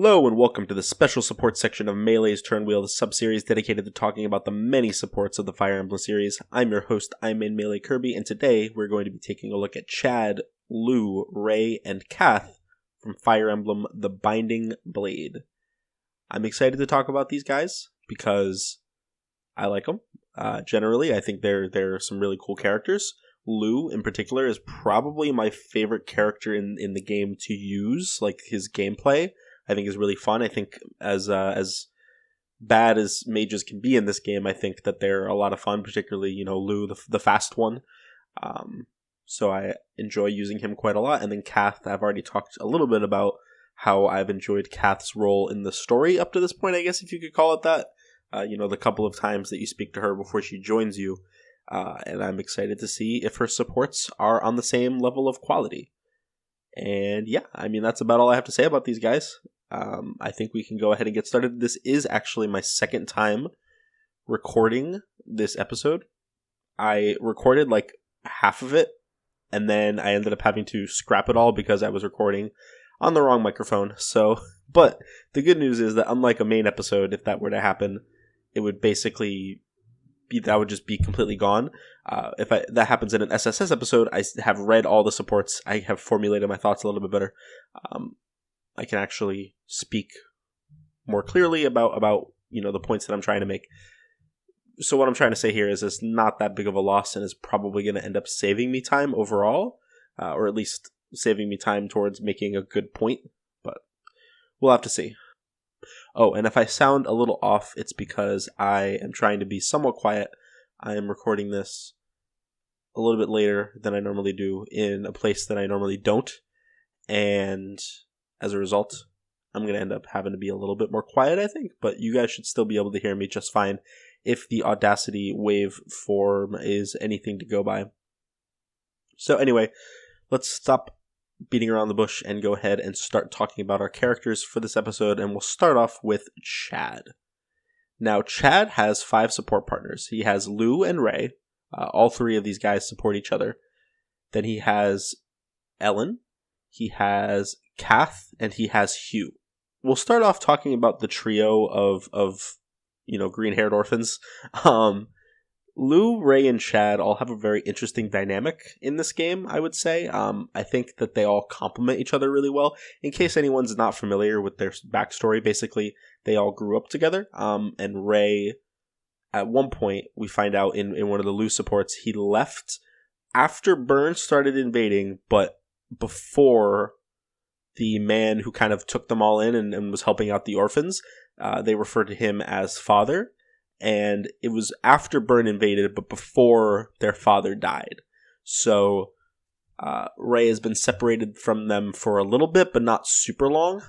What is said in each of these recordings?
Hello and welcome to the special support section of Melee's Turnwheel, the sub-series dedicated to talking about the many supports of the Fire Emblem series. I'm your host, Melee Kirby, and today we're going to be taking a look at Chad, Lugh, Raigh, and Cath from Fire Emblem The Binding Blade. I'm excited to talk about these guys because I like them. Generally, I think they're some really cool characters. Lugh, in particular, is probably my favorite character in the game to use. Like, his gameplay, I think, is really fun. I think as bad as mages can be in this game, I think that they're a lot of fun, particularly, Lugh, the fast one. So I enjoy using him quite a lot. And then Cath, I've already talked a little bit about how I've enjoyed Cath's role in the story up to this point, I guess, if you could call it that. The couple of times that you speak to her before she joins you. And I'm excited to see if her supports are on the same level of quality. And yeah, I mean, that's about all I have to say about these guys. I think we can go ahead and get started. This is actually my second time recording this episode. I recorded like half of it, and then I ended up having to scrap it all because I was recording on the wrong microphone. But the good news is that unlike a main episode, if that were to happen, it would basically that would just be completely gone. If that happens in an SSS episode, I have read all the supports. I have formulated my thoughts a little bit better. I can actually speak more clearly about the points that I'm trying to make. So what I'm trying to say here is it's not that big of a loss and is probably going to end up saving me time overall, or at least saving me time towards making a good point. But we'll have to see. Oh, and if I sound a little off, it's because I am trying to be somewhat quiet. I am recording this a little bit later than I normally do in a place that I normally don't. And as a result, I'm going to end up having to be a little bit more quiet, I think. But you guys should still be able to hear me just fine if the Audacity waveform is anything to go by. So anyway, let's stop beating around the bush and go ahead and start talking about our characters for this episode, and we'll start off with Chad. Now, Chad has 5 support partners. He has Lugh and Raigh. All 3 of these guys support each other. Then he has Ellen, he has Cath, and he has Hugh. We'll start off talking about the trio of green-haired orphans. Lugh, Raigh, and Chad all have a very interesting dynamic in this game, I would say. I think that they all complement each other really well. In case anyone's not familiar with their backstory, basically, they all grew up together. And Raigh, at one point, we find out in one of the Lugh supports, he left after Burn started invading, but before the man who kind of took them all in and was helping out the orphans. They refer to him as Father. And it was after Burn invaded, but before their father died. So Raigh has been separated from them for a little bit, but not super long.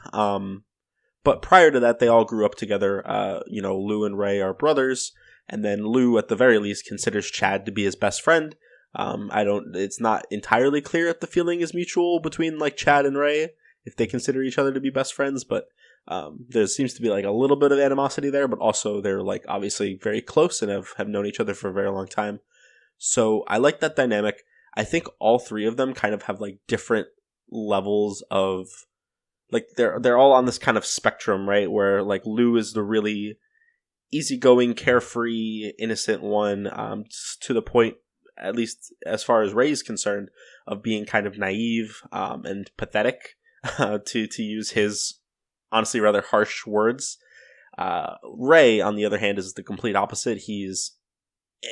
But prior to that, they all grew up together. Lugh and Raigh are brothers. And then Lugh, at the very least, considers Chad to be his best friend. It's not entirely clear if the feeling is mutual between like Chad and Raigh, if they consider each other to be best friends, but there seems to be like a little bit of animosity there, but also they're like obviously very close and have known each other for a very long time. So I like that dynamic. I think all 3 of them kind of have like different levels of like they're all on this kind of spectrum, right? Where like Lugh is the really easygoing, carefree, innocent one, to the point, at least as far as Raigh is concerned, of being kind of naive and pathetic, to use his honestly rather harsh words. Raigh, on the other hand, is the complete opposite. He's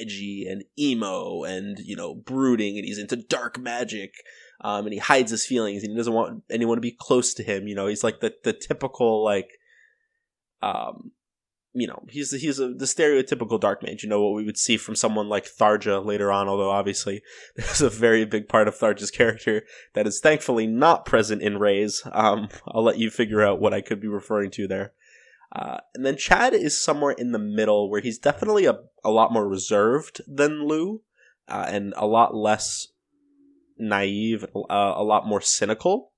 edgy and emo and, brooding, and he's into dark magic, and he hides his feelings, and he doesn't want anyone to be close to him. He's like the typical, like, he's the stereotypical dark mage, what we would see from someone like Tharja later on, although obviously there's a very big part of Tharja's character that is thankfully not present in Raigh's. I'll let you figure out what I could be referring to there. And then Chad is somewhere in the middle, where he's definitely a lot more reserved than Lugh, and a lot less naive, a lot more cynical,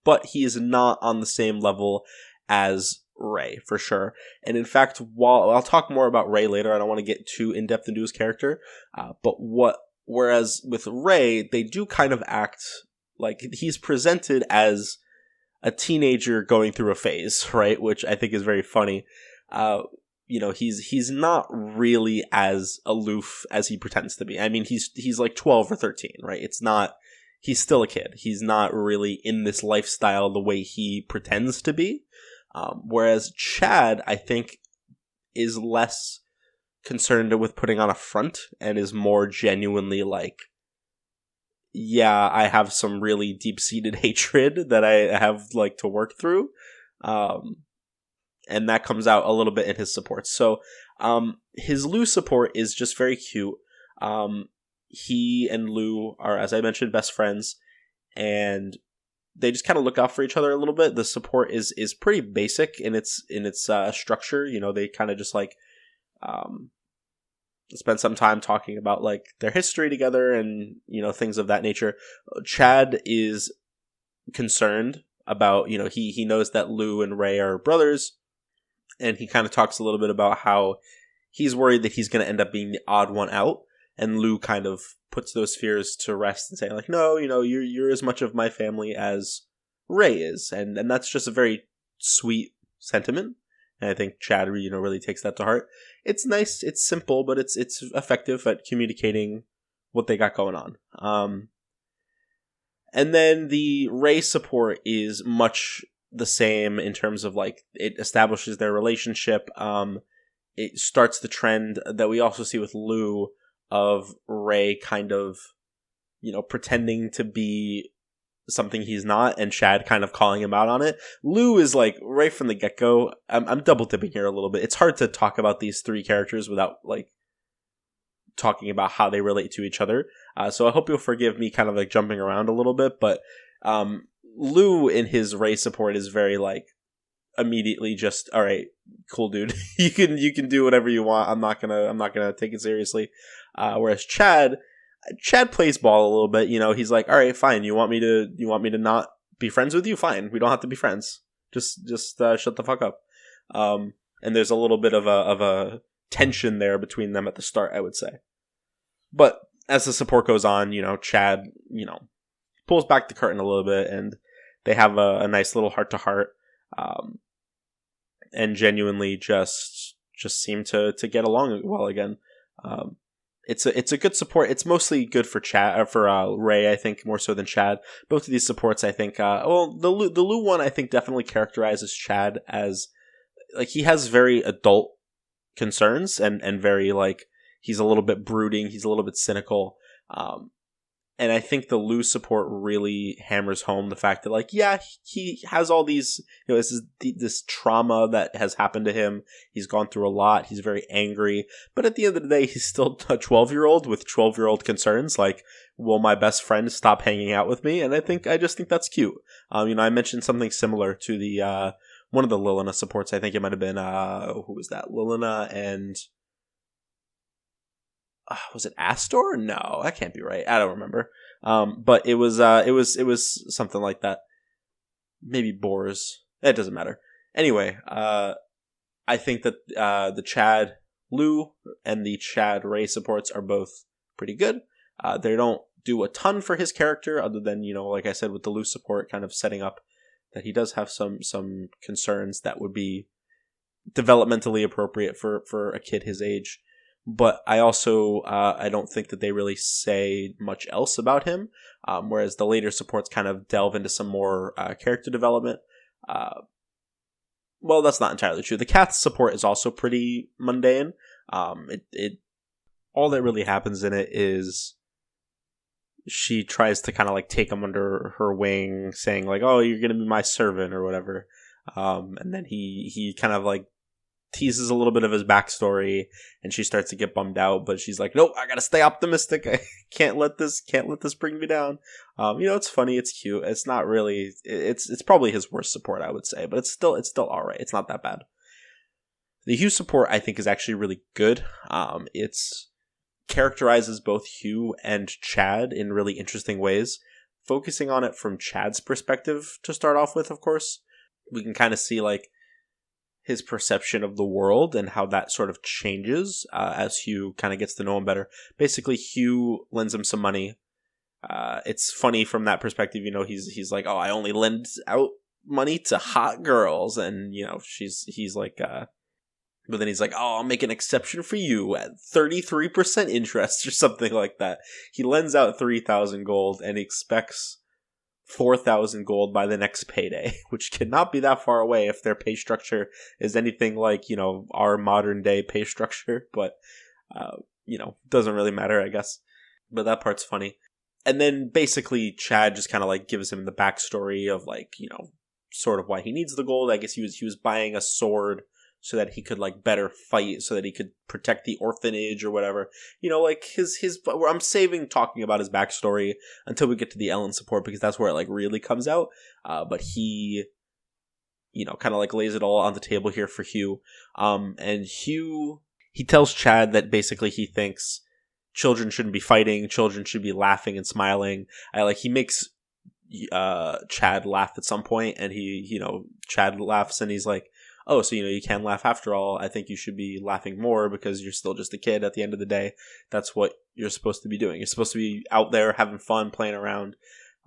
but he is not on the same level as Raigh, for sure. And in fact, while I'll talk more about Raigh later, I don't want to get too in-depth into his character, whereas with Raigh, they do kind of act like he's presented as a teenager going through a phase, right? Which I think is very funny. He's not really as aloof as he pretends to be. I mean, he's like 12 or 13, right? He's still a kid. He's not really in this lifestyle the way he pretends to be. Whereas Chad, I think, is less concerned with putting on a front and is more genuinely like, yeah, I have some really deep-seated hatred that I have like to work through. And that comes out a little bit in his support. So his Lugh support is just very cute. He and Lugh are, as I mentioned, best friends, and they just kind of look out for each other a little bit. The support is pretty basic in its structure. They kind of just like spend some time talking about like their history together and things of that nature. Chad is concerned about he knows that Lugh and Raigh are brothers, and he kind of talks a little bit about how he's worried that he's going to end up being the odd one out. And Lugh kind of puts those fears to rest and saying like, no, you're as much of my family as Raigh is. And that's just a very sweet sentiment. And I think Chad, really takes that to heart. It's nice. It's simple, but it's effective at communicating what they got going on. And then the Raigh support is much the same in terms of like it establishes their relationship. It starts the trend that we also see with Lugh of Raigh kind of, pretending to be something he's not, and Chad kind of calling him out on it. Lugh is like right from the get-go. I'm double dipping here a little bit. It's hard to talk about these three characters without like talking about how they relate to each other. So I hope you'll forgive me kind of like jumping around a little bit, but Lugh in his Raigh support is very like immediately just, all right, cool dude. you can do whatever you want. I'm not gonna take it seriously. Whereas Chad plays ball a little bit. He's like, all right, fine. You want me to not be friends with you? Fine. We don't have to be friends. Just shut the fuck up. And there's a little bit of a tension there between them at the start, I would say. But as the support goes on, Chad, pulls back the curtain a little bit, and they have a nice little heart to heart, and genuinely just seem to get along well again. It's a good support. It's mostly good for Raigh, I think, more so than Chad. Both of these supports, I think, the Lugh one, I think, definitely characterizes Chad as like he has very adult concerns and very like he's a little bit brooding, he's a little bit cynical. And I think the Lugh support really hammers home the fact that, like, yeah, he has all these, this trauma that has happened to him. He's gone through a lot. He's very angry. But at the end of the day, he's still a 12-year-old with 12-year-old concerns. Like, will my best friend stop hanging out with me? And I just think that's cute. I mentioned something similar to the, one of the Lilina supports. I think it might have been, who was that? Lilina and... was it Astor? No, that can't be right. I don't remember. But it was something like that. Maybe Boars. It doesn't matter. Anyway, I think that the Chad Lugh and the Chad Raigh supports are both pretty good. They don't do a ton for his character, other than like I said with the Lugh support, kind of setting up that he does have some concerns that would be developmentally appropriate for a kid his age. But I also, I don't think that they really say much else about him, whereas the later supports kind of delve into some more character development. Well, that's not entirely true. The Cath support is also pretty mundane. All that really happens in it is she tries to kind of like take him under her wing, saying like, "Oh, you're gonna be my servant" or whatever. And then he kind of like teases a little bit of his backstory, and she starts to get bummed out, but she's like, "Nope, I gotta stay optimistic. I can't let this bring me down." It's funny, it's cute. It's not really, it's probably his worst support, I would say, but it's still all right. It's not that bad. The Hugh support, I think, is actually really good. It's characterizes both Hugh and Chad in really interesting ways. Focusing on it from Chad's perspective to start off with, of course, we can kind of see like his perception of the world and how that sort of changes as Hugh kind of gets to know him better. Basically, Hugh lends him some money. It's funny from that perspective, he's like, "Oh, I only lend out money to hot girls, and he's like, but then he's like, oh, I'll make an exception for you at 33% interest or something like that. He lends out 3,000 gold and expects 4,000 gold by the next payday, which cannot be that far away if their pay structure is anything like, our modern day pay structure, but, doesn't really matter, I guess. But that part's funny. And then basically Chad just kind of like gives him the backstory of like, sort of why he needs the gold. I guess he was buying a sword so that he could like better fight, so that he could protect the orphanage or whatever. Like his I'm saving talking about his backstory until we get to the Ellen support, because that's where it like really comes out. But he, kind of like lays it all on the table here for Hugh. And Hugh, he tells Chad that basically he thinks children shouldn't be fighting, children should be laughing and smiling. He makes Chad laugh at some point, and Chad laughs and he's like, oh, so, you can laugh after all. I think you should be laughing more because you're still just a kid at the end of the day. That's what you're supposed to be doing. You're supposed to be out there having fun, playing around.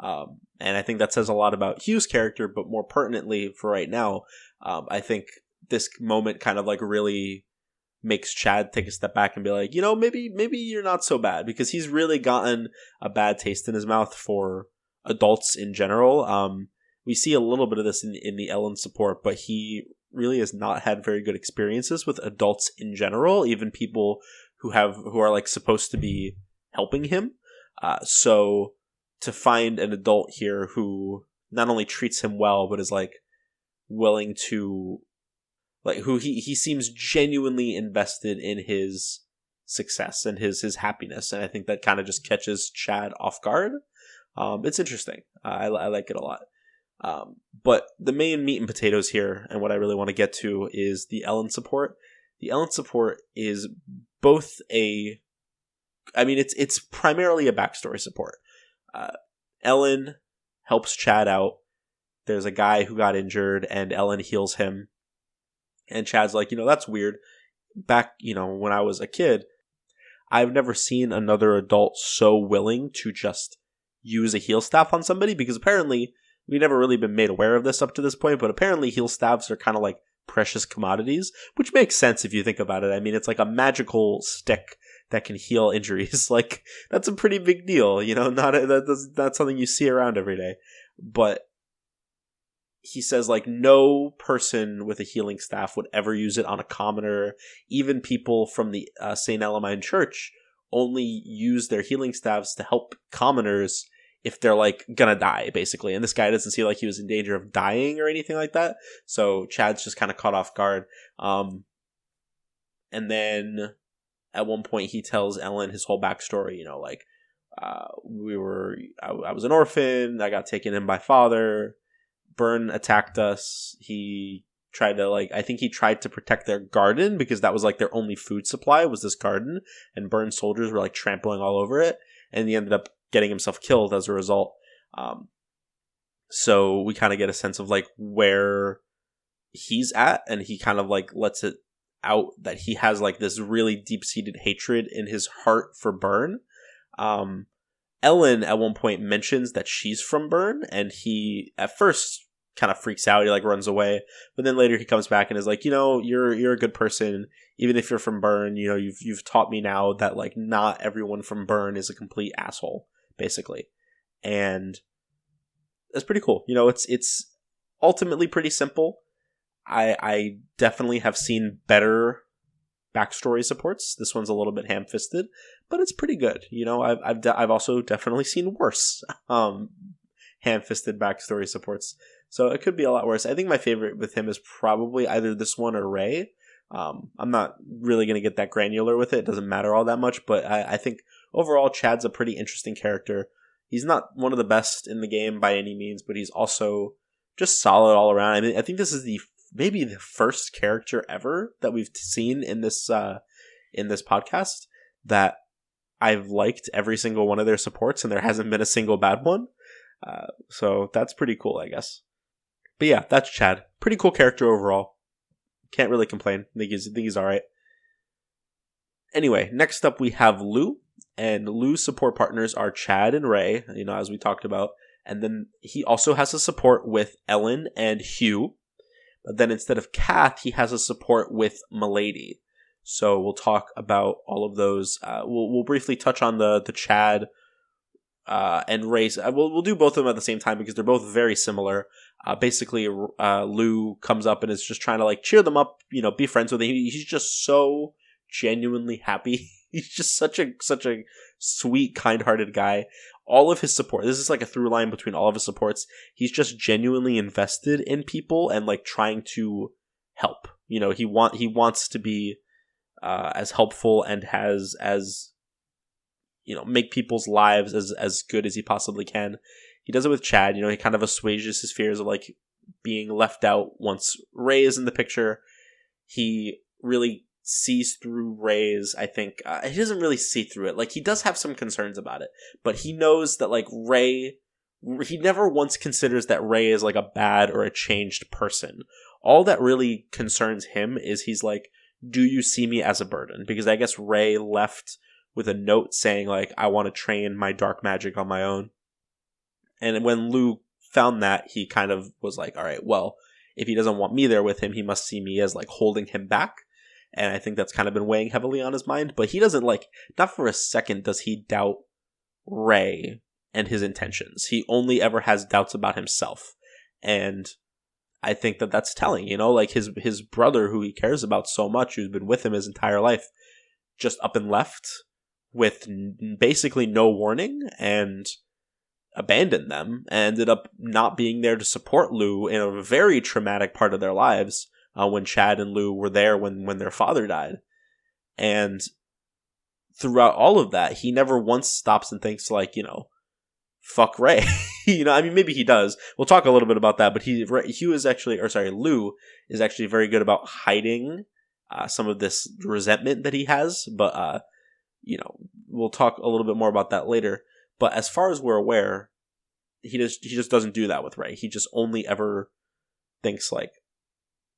And I think that says a lot about Hugh's character, but more pertinently for right now, I think this moment kind of like really makes Chad take a step back and be like, maybe you're not so bad, because he's really gotten a bad taste in his mouth for adults in general. We see a little bit of this in the Ellen support, but he really has not had very good experiences with adults in general, even people who are like supposed to be helping him. So to find an adult here who not only treats him well, but is like willing to, like, who he seems genuinely invested in his success and his happiness, and I think that kind of just catches Chad off guard. It's interesting. I like it a lot. But the main meat and potatoes here, and what I really want to get to, is the Ellen support. The Ellen support is both it's primarily a backstory support. Ellen helps Chad out. There's a guy who got injured, and Ellen heals him. And Chad's like, that's weird. Back, when I was a kid, I've never seen another adult so willing to just use a heal staff on somebody, because apparently we've never really been made aware of this up to this point, but apparently heal staffs are kind of like precious commodities, which makes sense if you think about it. I mean, it's like a magical stick that can heal injuries. Like, that's a pretty big deal, that's something you see around every day. But he says, like, no person with a healing staff would ever use it on a commoner. Even people from the St. Elamine Church only use their healing staffs to help commoners if they're, like, gonna die, basically. And this guy doesn't seem like he was in danger of dying or anything like that. So Chad's just kind of caught off guard. And then at one point he tells Ellen his whole backstory, I was an orphan, I got taken in by father, Byrne attacked us, he tried to, I think he tried to protect their garden, because that was, their only food supply was this garden, and Byrne's soldiers were, trampling all over it, and he ended up getting himself killed as a result. So we kind of get a sense of, where he's at, and he kind of, lets it out that he has, this really deep-seated hatred in his heart for Byrne. Ellen at one point mentions that she's from Byrne, and he at first kind of freaks out. He runs away, but then later he comes back and is like, you're a good person, even if you're from Byrne. You've taught me now that not everyone from Byrne is a complete asshole, basically, and that's pretty cool. It's ultimately pretty simple. I definitely have seen better backstory supports. This one's a little bit ham-fisted, but it's pretty good. I've also definitely seen worse ham-fisted backstory supports, so it could be a lot worse. I think my favorite with him is probably either this one or Raigh. I'm not really going to get that granular with it. It doesn't matter all that much, but I think overall Chad's a pretty interesting character. He's not one of the best in the game by any means, but he's also just solid all around. I mean, I think this is maybe the first character ever that we've seen in this podcast that I've liked every single one of their supports, and there hasn't been a single bad one. So that's pretty cool, I guess. But yeah, that's Chad. Pretty cool character overall. Can't really complain. I think he's all right. Anyway, next up we have Lugh, and Lugh's support partners are Chad and Raigh, as we talked about, And then he also has a support with Ellen and Hugh. But then instead of Cath, he has a support with Milady. So we'll talk about all of those. We'll briefly touch on the Chad and Raigh. We'll do both of them at the same time because they're both very similar. Basically, Lugh comes up and is just trying to like cheer them up, be friends with him. He's just so genuinely happy. He's just such a sweet, kind-hearted guy. All of his support, this is like a through line between all of his supports. He's just genuinely invested in people and like trying to help. He wants to be as helpful and has as make people's lives as good as he possibly can. He does it with Chad. He kind of assuages his fears of like being left out once Raigh is in the picture. He really sees through Raigh's, I think. He doesn't really see through it. Like, he does have some concerns about it, but he knows that like Raigh, he never once considers that Raigh is like a bad or a changed person. All that really concerns him is he's like, do you see me as a burden? Because I guess Raigh left with a note saying like, I want to train my dark magic on my own. And when Lugh found that, he kind of was like, all right, well, if he doesn't want me there with him, he must see me as like holding him back. And I think that's kind of been weighing heavily on his mind. But he doesn't like, not for a second does he doubt Raigh and his intentions. He only ever has doubts about himself. And I think that that's telling, like his brother, who he cares about so much, who's been with him his entire life, just up and left with basically no warning and abandoned them, and ended up not being there to support Lugh in a very traumatic part of their lives when Chad and Lugh were there when their father died. And throughout all of that, he never once stops and thinks like, fuck Raigh. Maybe he does. We'll talk a little bit about that, but Lugh is actually very good about hiding some of this resentment that he has, but we'll talk a little bit more about that later. But as far as we're aware, he just doesn't do that with Raigh. He just only ever thinks like,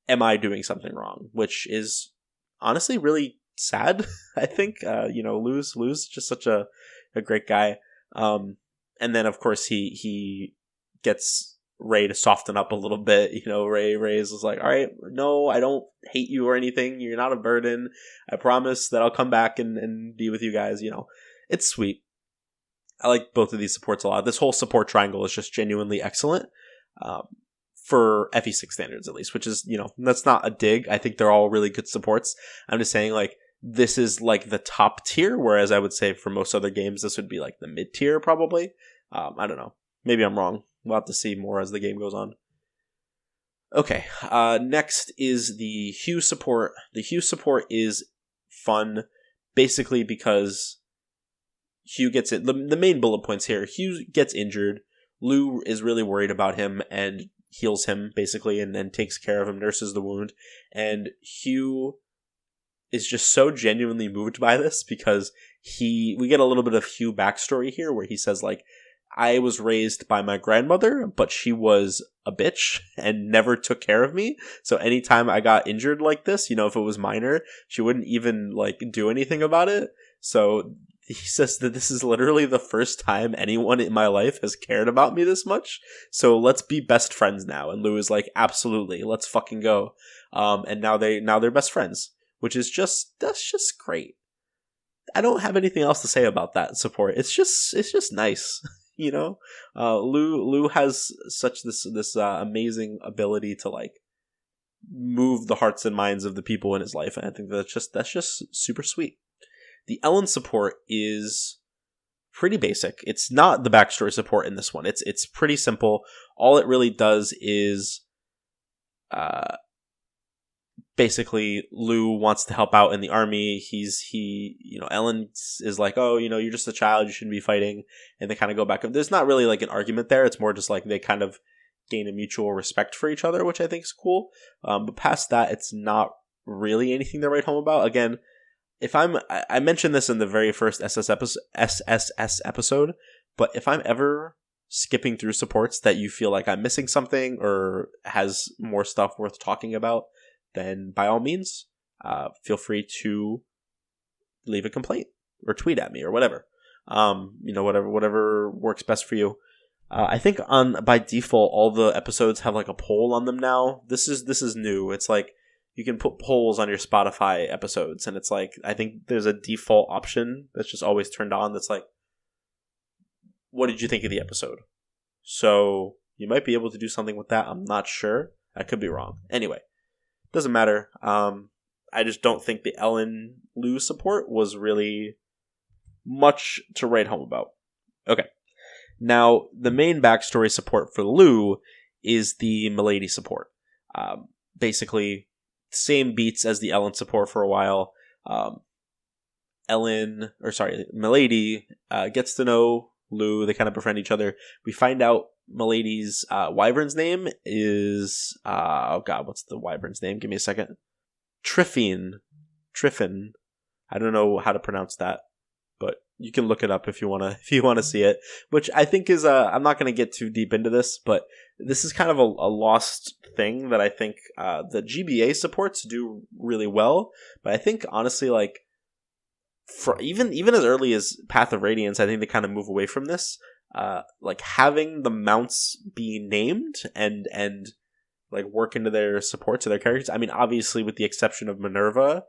am I doing something wrong? Which is honestly really sad. I think, Lugh's just such a great guy. And then of course he gets Raigh to soften up a little bit. Raigh is like, all right, no, I don't hate you or anything. You're not a burden. I promise that I'll come back and be with you guys. It's sweet. I like both of these supports a lot. This whole support triangle is just genuinely excellent. For FE6 standards, at least, which is, that's not a dig. I think they're all really good supports. I'm just saying, like, this is like the top tier, whereas I would say for most other games, this would be like the mid tier, probably. I don't know. Maybe I'm wrong. We'll have to see more as the game goes on. Okay, next is the Hugh support. The Hugh support is fun, basically because Hugh gets it. The main bullet points here: Hugh gets injured. Lugh is really worried about him and heals him, basically, and then takes care of him, nurses the wound. And Hugh is just so genuinely moved by this because we get a little bit of Hugh backstory here where he says, like, I was raised by my grandmother, but she was a bitch and never took care of me. So anytime I got injured like this, if it was minor, she wouldn't even like do anything about it. So he says that this is literally the first time anyone in my life has cared about me this much. So let's be best friends now. And Lugh is like, absolutely, let's fucking go. And now they're best friends, which is that's just great. I don't have anything else to say about that support. It's just nice. Lugh has such this amazing ability to like move the hearts and minds of the people in his life. And I think that's just super sweet. The Ellen support is pretty basic. It's not the backstory support in this one. It's pretty simple. All it really does is basically Lugh wants to help out in the army. Ellen is like, oh, you're just a child, you shouldn't be fighting. And they kind of go back. There's not really like an argument there. It's more just like they kind of gain a mutual respect for each other, which I think is cool. But past that, it's not really anything to write home about. Again, I mentioned this in the very first SSS episode, but if I'm ever skipping through supports that you feel like I'm missing something or has more stuff worth talking about, then by all means, feel free to leave a complaint or tweet at me or whatever. Whatever works best for you. I think by default, all the episodes have like a poll on them now. This is new. It's like you can put polls on your Spotify episodes, and it's like I think there's a default option that's just always turned on. That's like, what did you think of the episode? So you might be able to do something with that. I'm not sure. I could be wrong. Anyway, doesn't matter. I just don't think the Ellen Lugh support was really much to write home about. Okay. Now, the main backstory support for Lugh is the Milady support. Basically, same beats as the Ellen support for a while. Milady gets to know Lugh. They kind of befriend each other. We find out Milady's wyvern's name is... what's the wyvern's name? Give me a second. Triffin. I don't know how to pronounce that, but you can look it up if you want to see it, which I think is I'm not going to get too deep into this, but this is kind of a lost thing that I think the GBA supports do really well. But I think honestly, like for even as early as Path of Radiance, I think they kind of move away from this. Like having the mounts be named and like work into their support to their characters. I mean, obviously with the exception of Minerva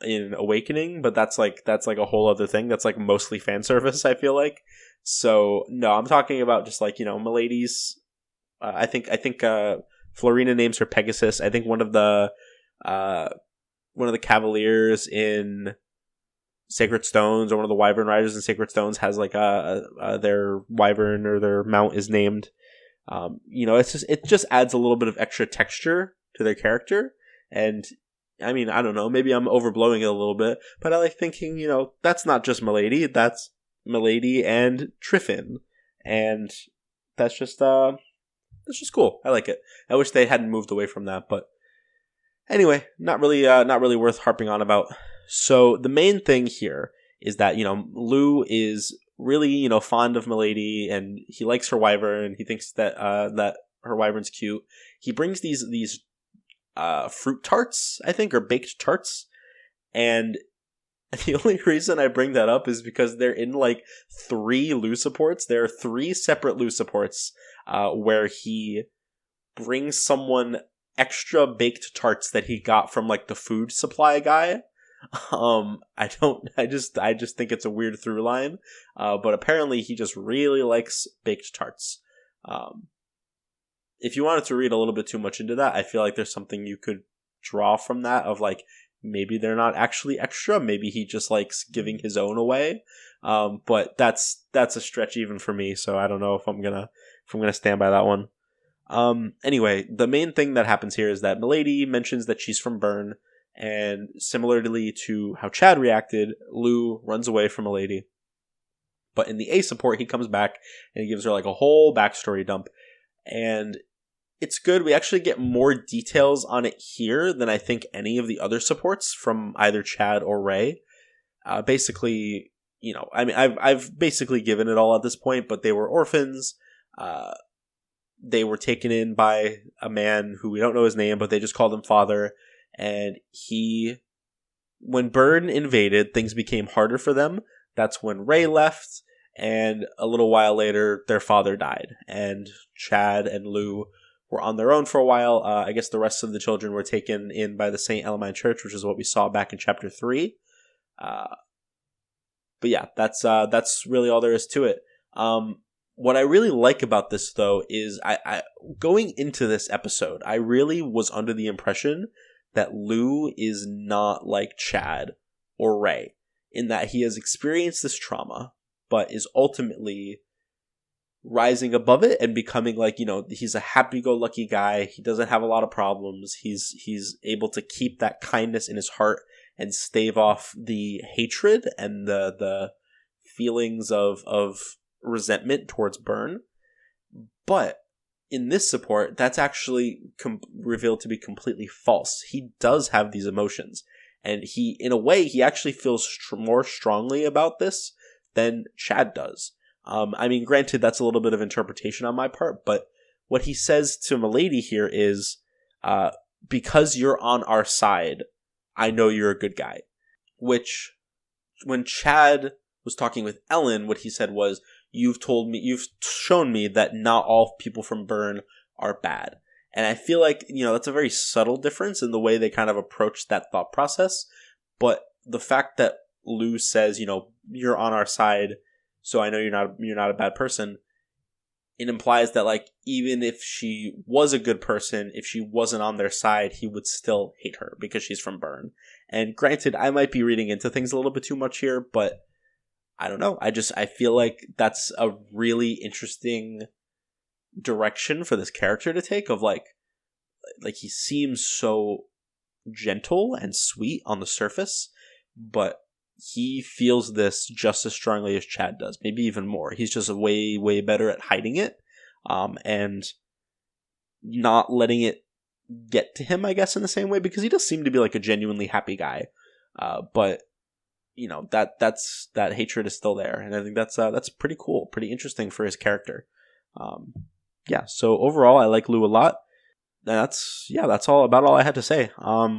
in Awakening, but that's like a whole other thing. That's like mostly fan service, I feel like. So no, I'm talking about just like, Milady's. I think Florina names her Pegasus. I think one of the Cavaliers in Sacred Stones, or one of the Wyvern Riders in Sacred Stones, has like their Wyvern or their mount is named. It just adds a little bit of extra texture to their character. And I mean, I don't know, maybe I'm overblowing it a little bit, but I like thinking, that's not just Milady, that's Milady and Triffin. And that's just cool. I like it. I wish they hadn't moved away from that, but anyway, not really worth harping on about. So the main thing here is that, Lugh is really, fond of Milady, and he likes her wyvern. He thinks that her wyvern's cute. He brings these fruit tarts, I think, or baked tarts. And the only reason I bring that up is because they're in like 3 Lugh supports. There are 3 separate Lugh supports where he brings someone extra baked tarts that he got from like the food supply guy. I just think it's a weird through line. But apparently he just really likes baked tarts. If you wanted to read a little bit too much into that, I feel like there's something you could draw from that of like, maybe they're not actually extra. Maybe he just likes giving his own away. But that's a stretch even for me. So I don't know if I'm gonna stand by that one. Anyway, the main thing that happens here is that Milady mentions that she's from Bern, and similarly to how Chad reacted, Lugh runs away from Milady. But in the A support, he comes back and he gives her like a whole backstory dump. And it's good. We actually get more details on it here than I think any of the other supports from either Chad or Raigh. Basically, I've basically given it all at this point, but they were orphans. They were taken in by a man who we don't know his name, but they just called him Father. And when Bern invaded, things became harder for them. That's when Raigh left. And a little while later, their father died. And Chad and Lugh were on their own for a while. I guess the rest of the children were taken in by the St. Elamine Church, which is what we saw back in Chapter 3. But yeah, that's really all there is to it. What I really like about this, though, is I going into this episode, I really was under the impression that Lugh is not like Chad or Raigh, in that he has experienced this trauma, but is ultimately rising above it and becoming like, he's a happy-go-lucky guy. He doesn't have a lot of problems. He's able to keep that kindness in his heart and stave off the hatred and the feelings of resentment towards Bern. But in this support, that's actually revealed to be completely false. He does have these emotions, and in a way, he actually feels more strongly about this than Chad does. I mean, granted, that's a little bit of interpretation on my part, but what he says to Milady here is, because you're on our side, I know you're a good guy. Which, when Chad was talking with Ellen, what he said was, you've shown me that not all people from Burn are bad. And I feel like, that's a very subtle difference in the way they kind of approach that thought process. But the fact that Lugh says, you're on our side, so I know you're not a bad person, it implies that, like, even if she was a good person, if she wasn't on their side, he would still hate her because she's from Burn. And granted, I might be reading into things a little bit too much here, but I don't know. I feel like that's a really interesting direction for this character to take, of like he seems so gentle and sweet on the surface, but he feels this just as strongly as Chad does, maybe even more. He's just way, way better at hiding it, and not letting it get to him, I guess, in the same way, because he does seem to be like a genuinely happy guy. But that hatred is still there, and I think that's pretty cool, pretty interesting for his character. So overall, I like Lugh a lot. That's all I had to say.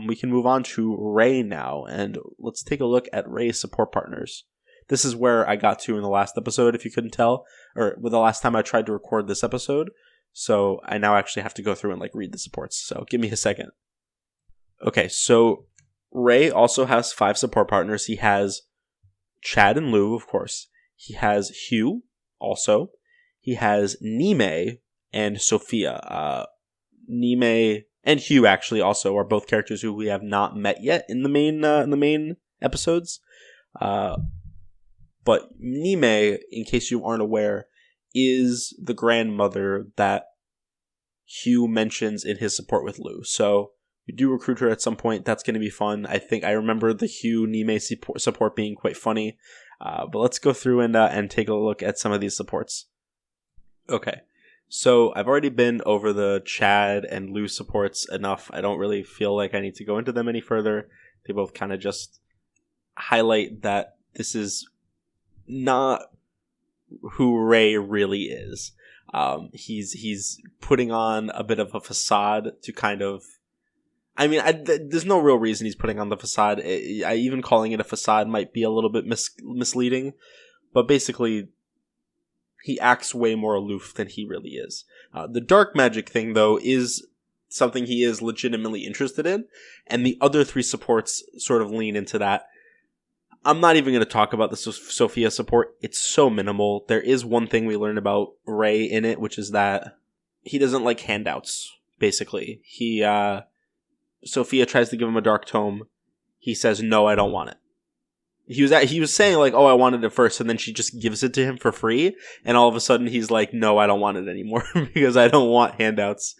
We can move on to Raigh now, and let's take a look at Raigh's support partners. This is where I got to in the last episode, if you couldn't tell, or with the last time I tried to record this episode. So I now actually have to go through and read the supports. So give me a second. Okay, so Raigh also has 5 support partners. He has Chad and Lugh, of course. He has Hugh, also. He has Nimue and Sophia. Nimue and Hugh actually also are both characters who we have not met yet in the main episodes. But Nimue, in case you aren't aware, is the grandmother that Hugh mentions in his support with Lugh. So we do recruit her at some point. That's going to be fun. I think I remember the Hugh Nimue support being quite funny. But let's go through and take a look at some of these supports. Okay. So I've already been over the Chad and Lugh supports enough. I don't really feel like I need to go into them any further. They both kind of just highlight that this is not who Raigh really is. He's putting on a bit of a facade to kind of... there's no real reason he's putting on the facade. Even calling it a facade might be a little bit misleading. But basically, he acts way more aloof than he really is. The dark magic thing, though, is something he is legitimately interested in, and the other 3 supports sort of lean into that. I'm not even going to talk about the Sophia support. It's so minimal. There is one thing we learn about Raigh in it, which is that he doesn't like handouts, basically. Sophia tries to give him a dark tome. He says, no, I don't want it. He was saying I wanted it first, and then she just gives it to him for free, and all of a sudden he's like, no, I don't want it anymore because I don't want handouts.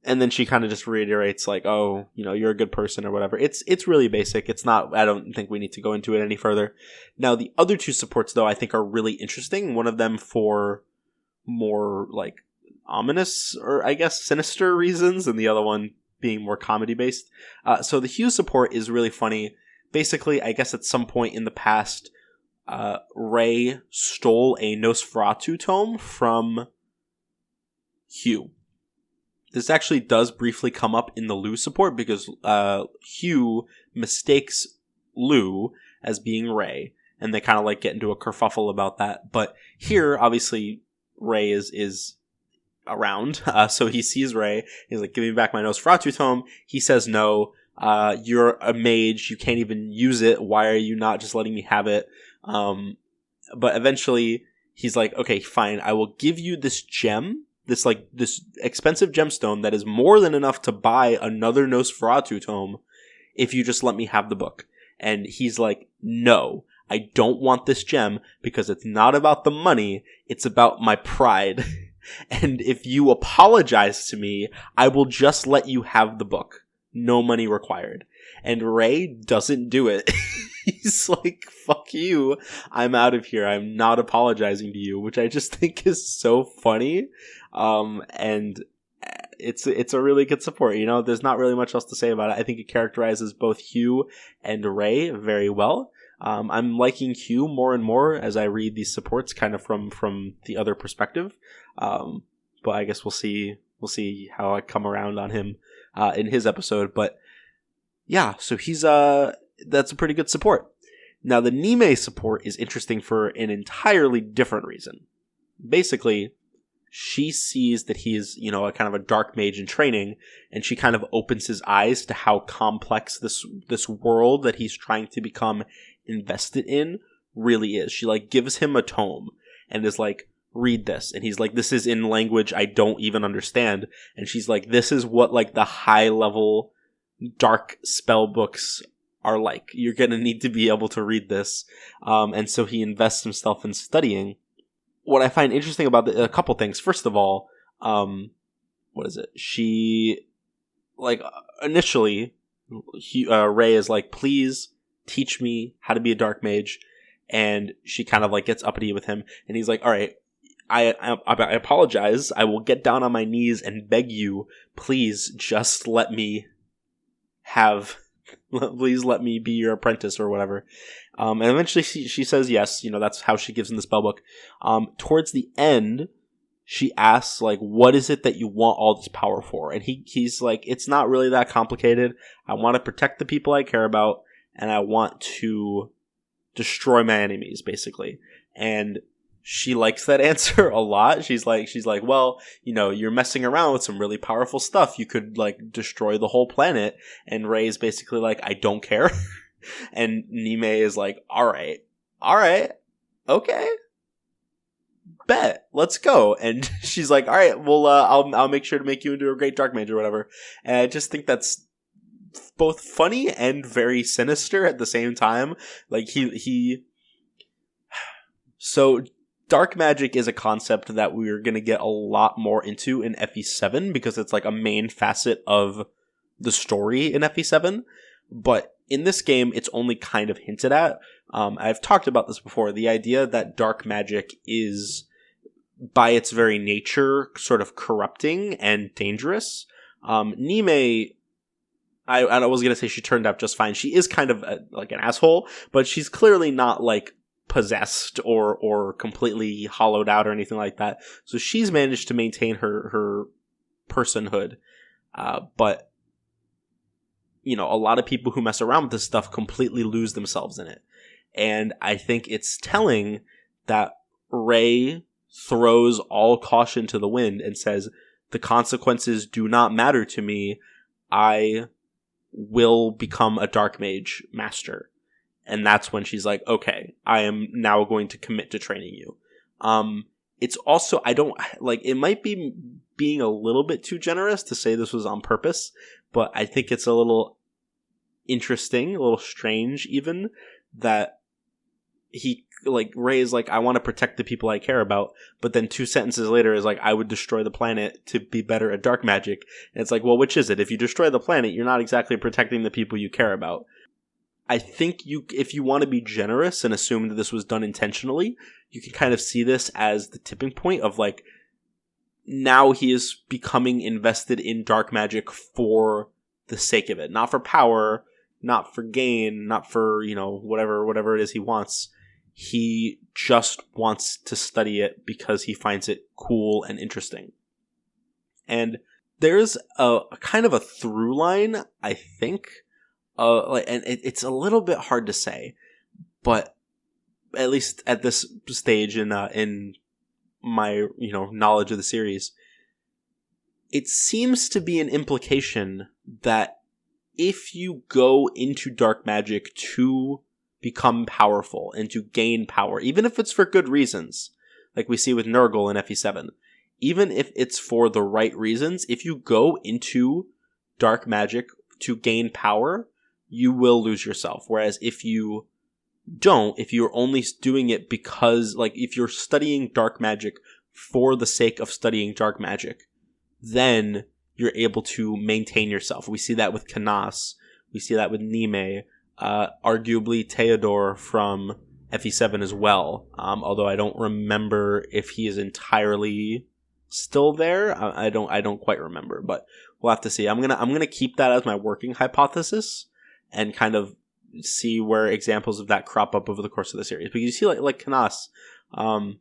And then she kind of just reiterates you're a good person or whatever. It's really basic. It's not, I don't think we need to go into it any further. Now, the other 2 supports, though, I think are really interesting. One of them for more ominous or I guess sinister reasons, and the other one being more comedy based. So the Hugh support is really funny. Basically, I guess at some point in the past, Raigh stole a Nosferatu tome from Hugh. This actually does briefly come up in the Lugh support because Hugh mistakes Lugh as being Raigh, and they kind of get into a kerfuffle about that. But here, obviously, Raigh is around, so he sees Raigh. He's like, "Give me back my Nosferatu tome." He says, "No. You're a mage. You can't even use it. Why are you not just letting me have it?" But eventually, he's like, "Okay, fine. I will give you this gem." This expensive gemstone that is more than enough to buy another Nosferatu tome if you just let me have the book. And he's like, no, I don't want this gem because it's not about the money, it's about my pride. And if you apologize to me, I will just let you have the book. No money required. And Raigh doesn't do it. He's like, fuck you. I'm out of here. I'm not apologizing to you, which I just think is so funny. And it's a really good support. There's not really much else to say about it. I think it characterizes both Hugh and Raigh very well. I'm liking Hugh more and more as I read these supports kind of from the other perspective. But I guess we'll see how I come around on him in his episode. But yeah, so he's that's a pretty good support. Now, the Nime support is interesting for an entirely different reason. Basically, she sees that he is, a kind of a dark mage in training, and she kind of opens his eyes to how complex this world that he's trying to become invested in really is. She, gives him a tome and is like, read this. And he's like, this is in language I don't even understand. And she's like, this is what, the high-level dark spell books are like. You're gonna need to be able to read this. And so he invests himself in studying. What I find interesting about a couple things. First of all, what is it? She, initially, Raigh is like, please teach me how to be a dark mage. And she kind of, gets uppity with him. And he's like, all right, I apologize. I will get down on my knees and beg you, please just let me please let me be your apprentice or whatever. And eventually she says yes. That's how she gives him the spellbook. Towards the end, she asks, what is it that you want all this power for? And he's like, it's not really that complicated. I want to protect the people I care about, and I want to destroy my enemies, basically. And she likes that answer a lot. She's like, well, you're messing around with some really powerful stuff. You could, destroy the whole planet. And Raigh is basically like, I don't care. And Nime is like, all right, okay, bet, let's go. And she's like, all right, well, I'll make sure to make you into a great dark mage or whatever. And I just think that's both funny and very sinister at the same time. So dark magic is a concept that we're going to get a lot more into in FE7 because it's a main facet of the story in FE7. But in this game, it's only kind of hinted at. I've talked about this before. The idea that dark magic is, by its very nature, sort of corrupting and dangerous. Nime, I was going to say she turned out just fine. She is kind of an asshole, but she's clearly not possessed or completely hollowed out or anything like that. So she's managed to maintain her personhood. But a lot of people who mess around with this stuff completely lose themselves in it. And I think it's telling that Raigh throws all caution to the wind and says, the consequences do not matter to me. I will become a dark mage master. And that's when she's like, okay, I am now going to commit to training you. It's also, it might be being a little bit too generous to say this was on purpose, but I think it's a little interesting, a little strange even, that Raigh is like, I want to protect the people I care about, but then 2 sentences later is like, I would destroy the planet to be better at dark magic. And it's like, well, which is it? If you destroy the planet, you're not exactly protecting the people you care about. I think if you want to be generous and assume that this was done intentionally, you can kind of see this as the tipping point of now he is becoming invested in dark magic for the sake of it. Not for power, not for gain, not for, whatever it is he wants. He just wants to study it because he finds it cool and interesting. And there's a kind of a through line, I think, and it's a little bit hard to say, but at least at this stage in my knowledge of the series, it seems to be an implication that if you go into dark magic to become powerful and to gain power, even if it's for good reasons, like we see with Nurgle in FE7, even if it's for the right reasons, if you go into dark magic to gain power, you will lose yourself. Whereas if you don't, if you're only doing it because, if you're studying dark magic for the sake of studying dark magic, then you're able to maintain yourself. We see that with Cath. We see that with Nime. Arguably Theodore from FE7 as well. Although I don't remember if he is entirely still there. I don't quite remember, but we'll have to see. I'm gonna keep that as my working hypothesis and kind of see where examples of that crop up over the course of the series. Because you see, like Cath, I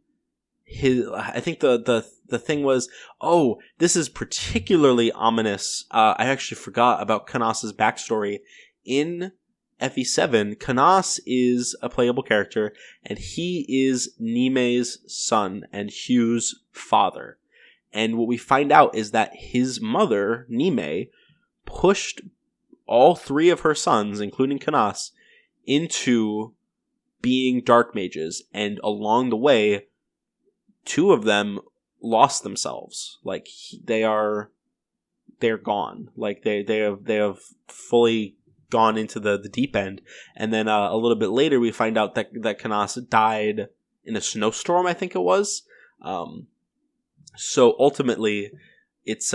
think the thing was, this is particularly ominous. I actually forgot about Cath's backstory in FE7, Cath is a playable character, and he is Nime's son and Hugh's father. And what we find out is that his mother, Nime, pushed all three of her sons, including Cath, into being dark mages, and along the way, two of them lost themselves. Like, they're gone. Like, they have fully gone into the deep end. And then a little bit later, we find out that Cath died in a snowstorm, I think it was. So ultimately, it's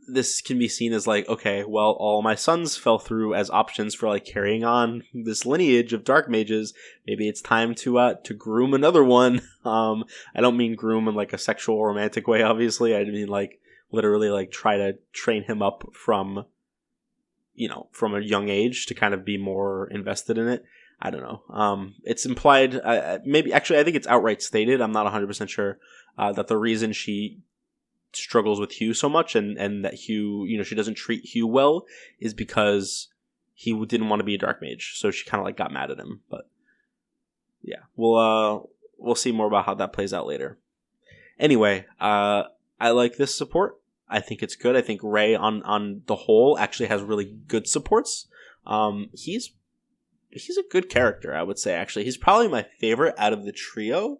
this can be seen as like, okay, well, all my sons fell through as options for like carrying on this lineage of dark mages. Maybe it's time to groom another one. I don't mean groom in like a sexual or romantic way, obviously. I mean like literally like try to train him up from a young age to kind of be more invested in it. I don't know. It's implied, maybe actually I think it's outright stated. I'm not 100% sure that the reason she struggles with Hugh so much and that Hugh, she doesn't treat Hugh well is because he didn't want to be a dark mage. So she kind of like got mad at him. But yeah, we'll see more about how that plays out later. Anyway, I like this support. I think it's good. I think Raigh on the whole actually has really good supports. He's a good character, I would say, actually. He's probably my favorite out of the trio.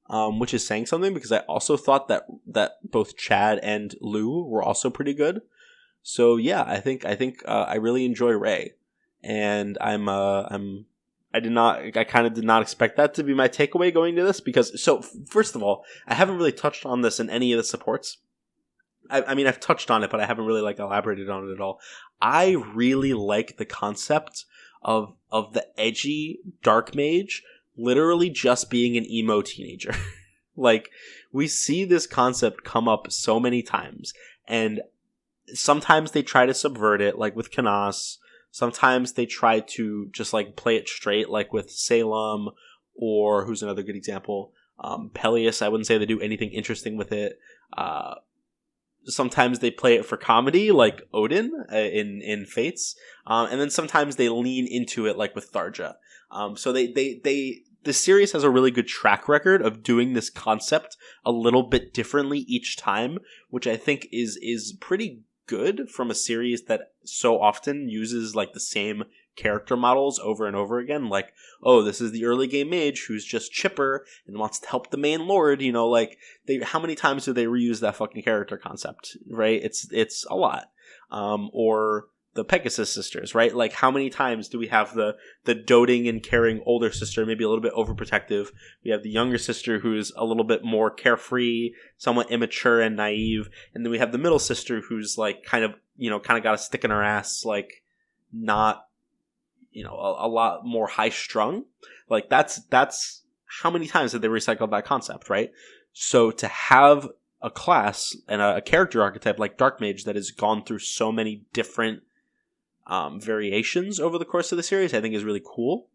Which is saying something because I also thought that both Chad and Lugh were also pretty good. So yeah, I think I really enjoy Raigh, and I kind of did not expect that to be my takeaway going to this because first of all, I haven't really touched on this in any of the supports. I mean, I've touched on it, but I haven't really like elaborated on it at all. I really like the concept of the edgy dark mage literally just being an emo teenager. Like, we see this concept come up so many times, and sometimes they try to subvert it, like with Cath. Sometimes they try to just like play it straight, like with Salem, or who's another good example? Peleus. I wouldn't say they do anything interesting with it. Sometimes they play it for comedy, like Odin in Fates, and then sometimes they lean into it, like with Tharja. So the series has a really good track record of doing this concept a little bit differently each time, which I think is pretty good from a series that so often uses like the same character models over and over again. Like, oh, this is the early game mage who's just chipper and wants to help the main lord. Like how many times do they reuse that fucking character concept? Right? It's a lot. Or the Pegasus sisters, right? Like, how many times do we have the doting and caring older sister, maybe a little bit overprotective? We have the younger sister who's a little bit more carefree, somewhat immature and naive, and then we have the middle sister who's like kind of got a stick in her ass, like not a lot more high strung. Like that's how many times did they recycle that concept, right? So to have a class and a character archetype like Dark Mage that has gone through so many different variations over the course of the series, I think is really cool.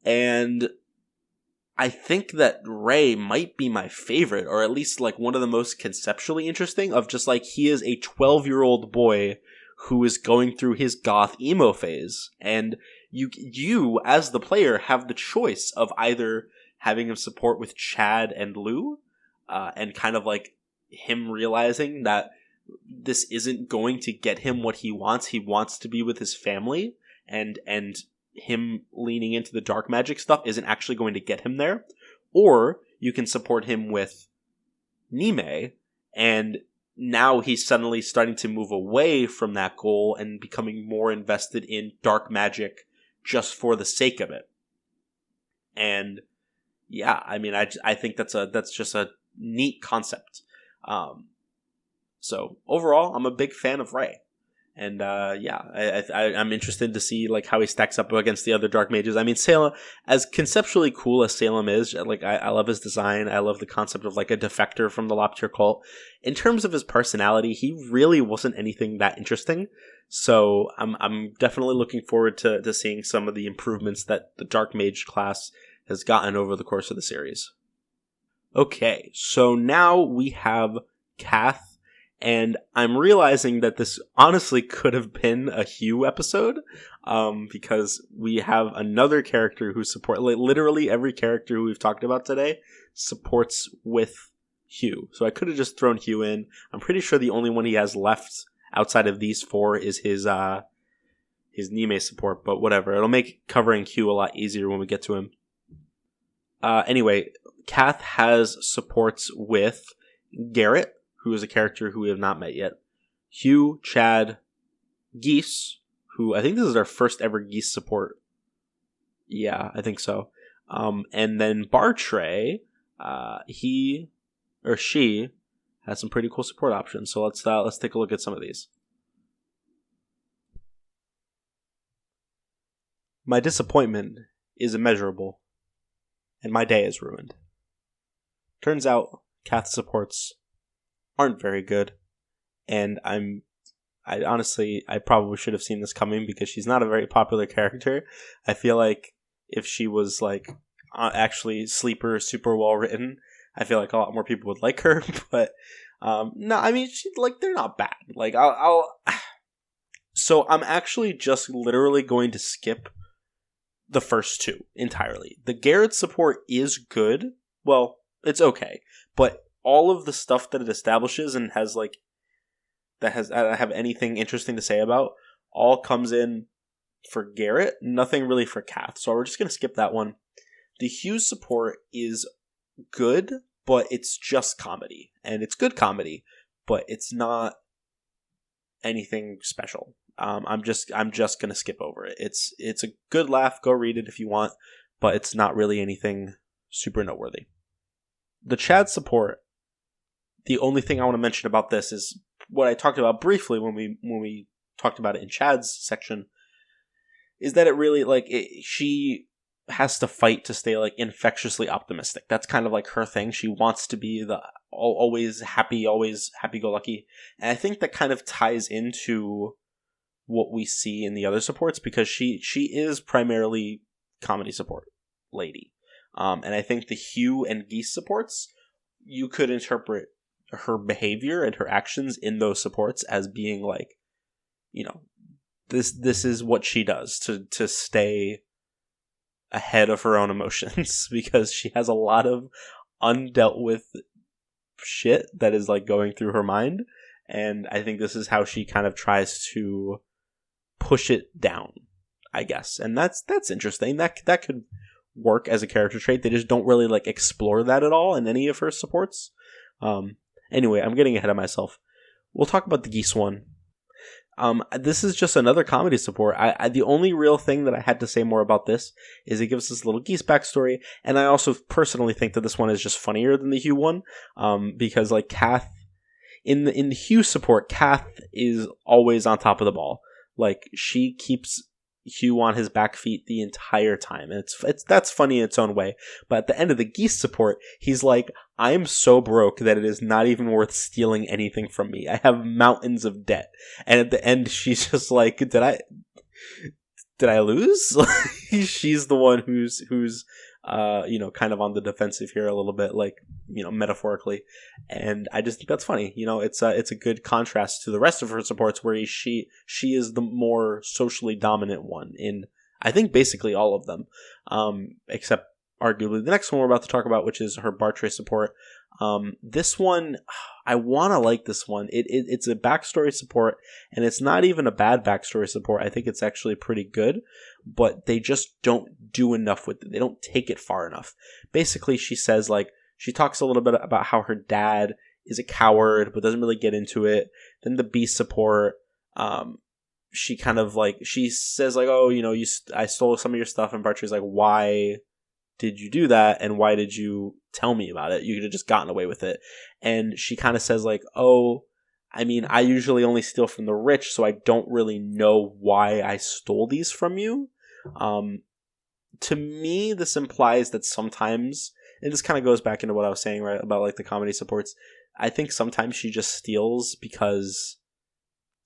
And I think that Raigh might be my favorite, or at least like one of the most conceptually interesting, of just like he is a 12-year-old boy who is going through his goth emo phase. And you as the player have the choice of either having him support with Chad and Lugh, and kind of like him realizing that this isn't going to get him what he wants. He wants to be with his family, and him leaning into the dark magic stuff isn't actually going to get him there. Or you can support him with Nime, and now he's suddenly starting to move away from that goal and becoming more invested in dark magic just for the sake of it. And yeah, I mean, I think that's just a neat concept. So overall, I'm a big fan of Raigh, and yeah, I'm interested to see like how he stacks up against the other dark mages. I mean, Salem, as conceptually cool as Salem is, like I love his design. I love the concept of like a defector from the Loptier cult. In terms of his personality, he really wasn't anything that interesting. So I'm definitely looking forward to seeing some of the improvements that the dark mage class has gotten over the course of the series. Okay, so now we have Cath And I'm realizing that this honestly could have been a Hugh episode, because we have another character who literally every character who we've talked about today supports with Hugh. So I could have just thrown Hugh in. I'm pretty sure the only one he has left outside of these four is his Nime support, but whatever. It'll make covering Hugh a lot easier when we get to him. Anyway, Cath has supports with Garrett, who is a character who we have not met yet, Hugh, Chad, Geese, who I think this is our first ever Geese support. Yeah, I think so. And then Bartray, he or she has some pretty cool support options. So let's take a look at some of these. My disappointment is immeasurable, and my day is ruined. Turns out, Cath supports aren't very good, and I honestly probably should have seen this coming because she's not a very popular character. I feel like if she was like actually sleeper, super well written, I feel like a lot more people would like her. But no, I mean, they're not bad. Like so I'm actually just literally going to skip the first two entirely. The Garrett support is good. Well, it's okay, but all of the stuff that it establishes and has like that has I have anything interesting to say about all comes in for Garrett. Nothing really for Cath. So we're just gonna skip that one. The Hughes support is good, but it's just comedy, and it's good comedy, but it's not anything special. I'm just gonna skip over it. It's a good laugh. Go read it if you want, but it's not really anything super noteworthy. The Chad support. The only thing I want to mention about this is what I talked about briefly when we talked about it in Chad's section, is that it really she has to fight to stay like infectiously optimistic. That's kind of like her thing. She wants to be the always happy-go-lucky, and I think that kind of ties into what we see in the other supports because she is primarily comedy support lady, and I think the Hugh and Geese supports, you could interpret her behavior and her actions in those supports as being like, this is what she does to stay ahead of her own emotions because she has a lot of undealt with shit that is like going through her mind, and I think this is how she kind of tries to push it down, I guess. And that's interesting. That could work as a character trait. They just don't really like explore that at all in any of her supports. Anyway, I'm getting ahead of myself. We'll talk about the Geese one. This is just another comedy support. The only real thing that I had to say more about this is it gives us a little Geese backstory, and I also personally think that this one is just funnier than the Hugh one, because like Cath, in the Hugh support, Cath is always on top of the ball. Like she keeps Hugh on his back feet the entire time, and that's funny in its own way. But at the end of the Geese support, he's like, I am so broke that it is not even worth stealing anything from me. I have mountains of debt. And at the end, she's just like, did I lose? She's the one who's kind of on the defensive here a little bit, like, metaphorically. And I just think that's funny. It's a good contrast to the rest of her supports where she is the more socially dominant one in, I think, basically all of them, except arguably the next one we're about to talk about, which is her Bartray support. This one, I want to like this one. It's a backstory support, and it's not even a bad backstory support. I think it's actually pretty good, but they just don't do enough with it. They don't take it far enough. Basically, she says, like, she talks a little bit about how her dad is a coward, but doesn't really get into it. Then the Beast support, she kind of like, she says like, oh, I stole some of your stuff, and Bartray's like, why did you do that, and why did you tell me about it? You could have just gotten away with it. And she kind of says like, oh, I mean, I usually only steal from the rich, so I don't really know why I stole these from you. To me, this implies that sometimes, and this kind of goes back into what I was saying, right, about like the comedy supports, I think sometimes she just steals because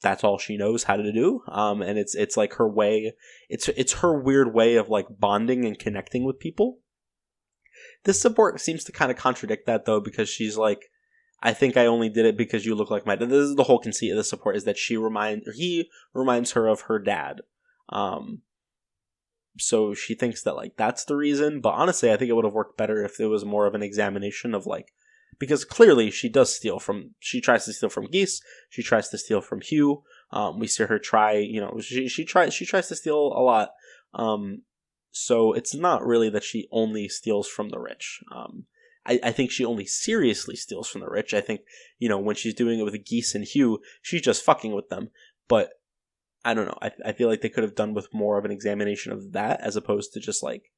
that's all she knows how to do. And it's like her way, it's her weird way of like bonding and connecting with people. This support seems to kind of contradict that, though, because she's like, I think I only did it because you look like my dad. This is the whole conceit of the support, is that he reminds her of her dad. So she thinks that, like, that's the reason. But honestly, I think it would have worked better if it was more of an examination of, like, because clearly she tries to steal from Geese. She tries to steal from Hugh. We see her try, she tries to steal a lot. So it's not really that she only steals from the rich. I think she only seriously steals from the rich. I think, when she's doing it with Geese and Hugh, she's just fucking with them. But I don't know. I feel like they could have done with more of an examination of that as opposed to just, like,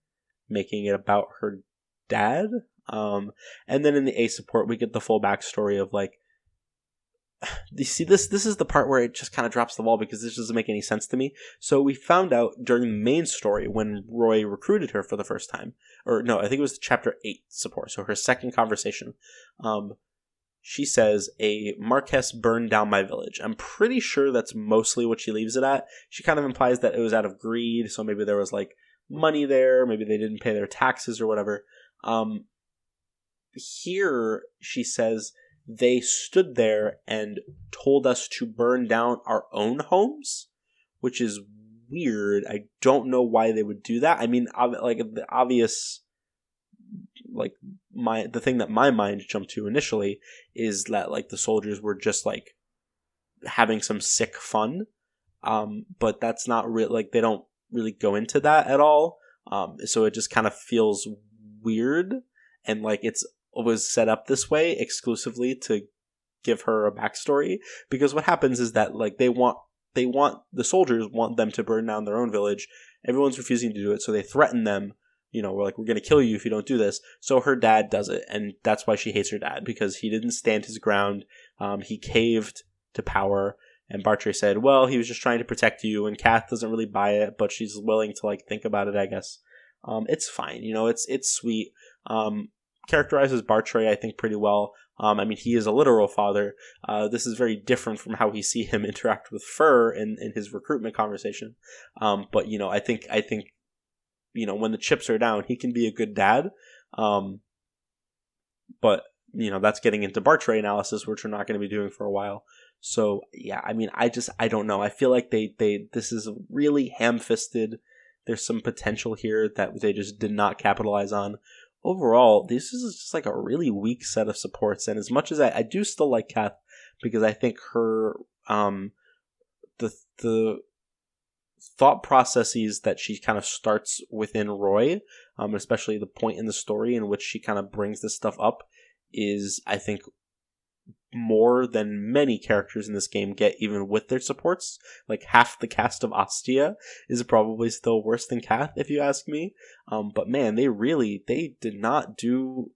making it about her dad. And then in the A support, we get the full backstory of, like, you see, this is the part where it just kind of drops the ball because this doesn't make any sense to me. So we found out during the main story when Roy recruited her for the first time, or no, I think it was chapter 8 support. So her second conversation, she says, a Marquess burned down my village. I'm pretty sure that's mostly what she leaves it at. She kind of implies that it was out of greed. So maybe there was, like, money there. Maybe they didn't pay their taxes or whatever. Here she says, they stood there and told us to burn down our own homes, which is weird. I don't know why they would do that. I mean, like, the obvious, like, the thing that my mind jumped to initially is that, like, the soldiers were just, like, having some sick fun. But that's not real. Like, they don't really go into that at all. So it just kind of feels weird, and like it was set up this way exclusively to give her a backstory, because what happens is that, like, the soldiers want them to burn down their own village. Everyone's refusing to do it, so they threaten them. We're like, we're going to kill you if you don't do this. So her dad does it, and that's why she hates her dad, because he didn't stand his ground. He caved to power, and Bartray said, well, he was just trying to protect you, and Cath doesn't really buy it, but she's willing to, like, think about it, I guess. It's fine, it's sweet. Characterizes Bartray, I think, pretty well. I mean, he is a literal father. This is very different from how we see him interact with Fur in his recruitment conversation. But I think when the chips are down, he can be a good dad. But that's getting into Bartray analysis, which we're not going to be doing for a while. So yeah, I mean, I don't know. I feel like this is really ham-fisted. There's some potential here that they just did not capitalize on. Overall, this is just like a really weak set of supports, and as much as I do still like Cath, because I think her the thought processes that she kind of starts within Roy, especially the point in the story in which she kind of brings this stuff up, is, I think, more than many characters in this game get, even with their supports. Like, half the cast of Ostia is probably still worse than Cath, if you ask me. But man, they did not do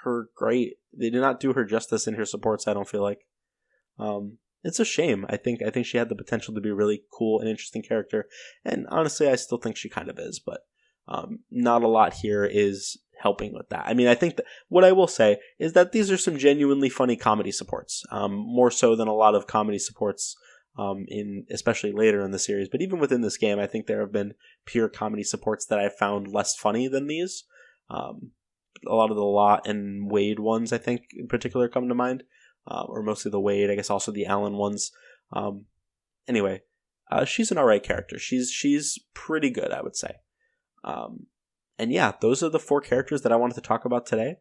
her great. They did not do her justice in her supports, I don't feel like. It's a shame. I think she had the potential to be a really cool and interesting character, and honestly, I still think she kind of is, but not a lot here is helping with that. I mean, I think that what I will say is that these are some genuinely funny comedy supports, more so than a lot of comedy supports especially later in the series. But even within this game, I think there have been pure comedy supports that I found less funny than these. A lot of the Lot and Wade ones, I think, in particular, come to mind, or mostly the Wade. I guess also the Allen ones. Anyway, she's an alright character. She's pretty good, I would say. And yeah, those are the 4 characters that I wanted to talk about today.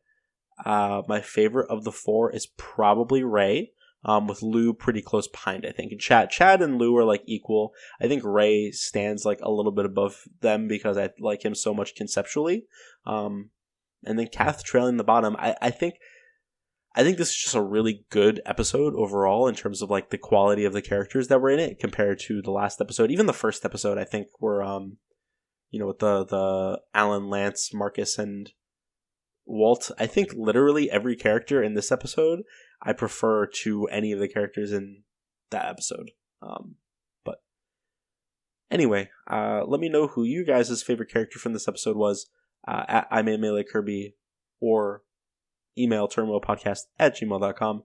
My favorite of the 4 is probably Raigh, with Lugh pretty close behind, I think. And Chad and Lugh are, like, equal. I think Raigh stands, like, a little bit above them because I like him so much conceptually. And then Cath trailing the bottom. I think this is just a really good episode overall in terms of, like, the quality of the characters that were in it compared to the last episode. Even the first episode, I think, were with the Alan, Lance, Marcus, and Walt. I think literally every character in this episode I prefer to any of the characters in that episode. But anyway, let me know who you guys' favorite character from this episode was at immeasurable or email turmoilpodcast@gmail.com.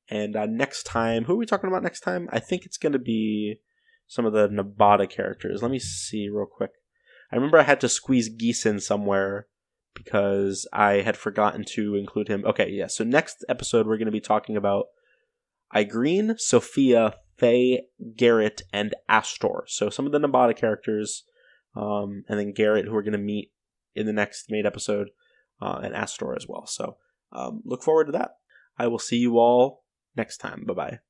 And next time, who are we talking about next time? I think it's going to be some of the Nevada characters. Let me see real quick. I remember I had to squeeze Geese in somewhere because I had forgotten to include him. Okay, yeah, so next episode we're going to be talking about Igreen, Sophia, Faye, Garrett, and Astor. So some of the Nabata characters, and then Garrett, who we're going to meet in the next main episode, and Astor as well. So look forward to that. I will see you all next time. Bye-bye.